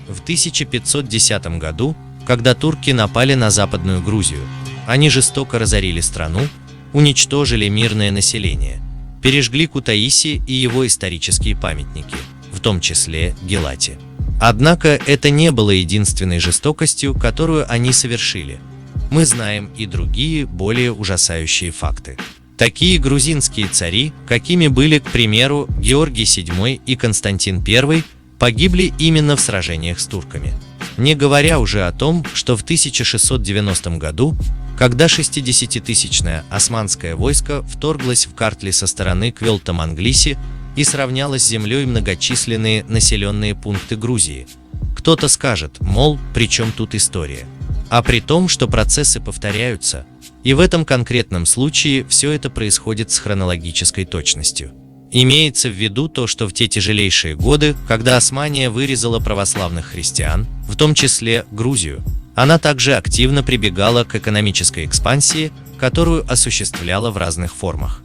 В 1510 году, когда турки напали на Западную Грузию, они жестоко разорили страну, уничтожили мирное население, пережгли Кутаиси и его исторические памятники, в том числе Гелати. Однако это не было единственной жестокостью, которую они совершили. Мы знаем и другие, более ужасающие факты. Такие грузинские цари, какими были, к примеру, Георгий VII и Константин I, погибли именно в сражениях с турками. Не говоря уже о том, что в 1690 году, когда 60-тысячное османское войско вторглось в Картли со стороны Квелта-Манглиси и сравняло с землей многочисленные населенные пункты Грузии. Кто-то скажет, мол, при чем тут история? А при том, что процессы повторяются, и в этом конкретном случае все это происходит с хронологической точностью. Имеется в виду то, что в те тяжелейшие годы, когда Османия вырезала православных христиан, в том числе Грузию, она также активно прибегала к экономической экспансии, которую осуществляла в разных формах.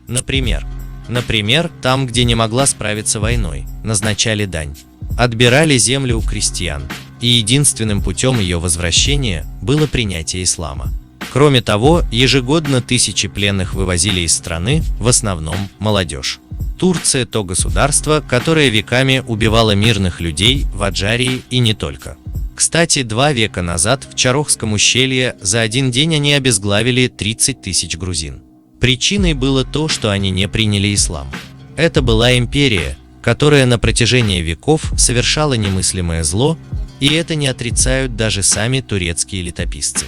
Например, там, где не могла справиться войной, назначали дань, отбирали землю у крестьян, и единственным путем ее возвращения было принятие ислама. Кроме того, ежегодно тысячи пленных вывозили из страны, в основном молодежь. Турция – то государство, которое веками убивало мирных людей в Аджарии и не только. Кстати, 2 века назад в Чарохском ущелье за один день они обезглавили 30 тысяч грузин. Причиной было то, что они не приняли ислам. Это была империя, которая на протяжении веков совершала немыслимое зло, и это не отрицают даже сами турецкие летописцы.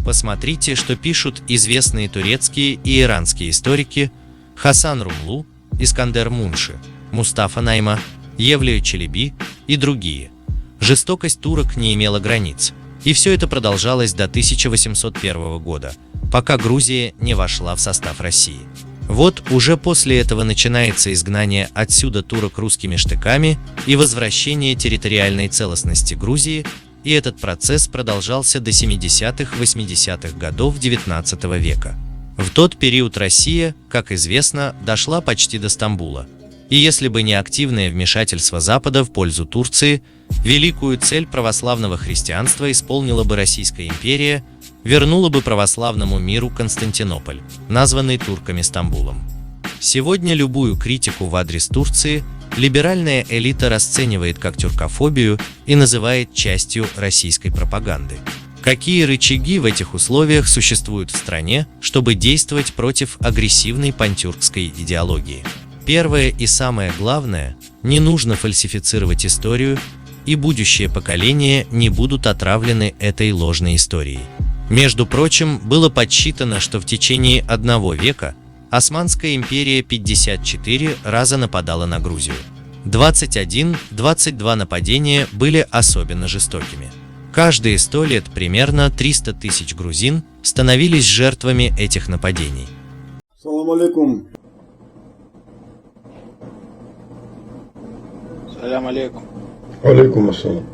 Посмотрите, что пишут известные турецкие и иранские историки Хасан Румлу, Искандер Мунши, Мустафа Найма, Евлия Челеби и другие. Жестокость турок не имела границ, и все это продолжалось до 1801 года, пока Грузия не вошла в состав России. Вот уже после этого начинается изгнание отсюда турок русскими штыками и возвращение территориальной целостности Грузии, и этот процесс продолжался до 70-80-х годов XIX века. В тот период Россия, как известно, дошла почти до Стамбула. И если бы не активное вмешательство Запада в пользу Турции, великую цель православного христианства исполнила бы Российская империя, вернула бы православному миру Константинополь, названный турками Стамбулом. Сегодня любую критику в адрес Турции либеральная элита расценивает как тюркофобию и называет частью российской пропаганды. Какие рычаги в этих условиях существуют в стране, чтобы действовать против агрессивной пантюркской идеологии? Первое и самое главное – не нужно фальсифицировать историю, и будущие поколения не будут отравлены этой ложной историей. Между прочим, было подсчитано, что в течение 1 века Османская империя 54 раза нападала на Грузию. 21-22 нападения были особенно жестокими. Каждые 100 лет примерно 300 тысяч грузин становились жертвами этих нападений. Салам алейкум. Салям алейкум. Алейкум ассалам.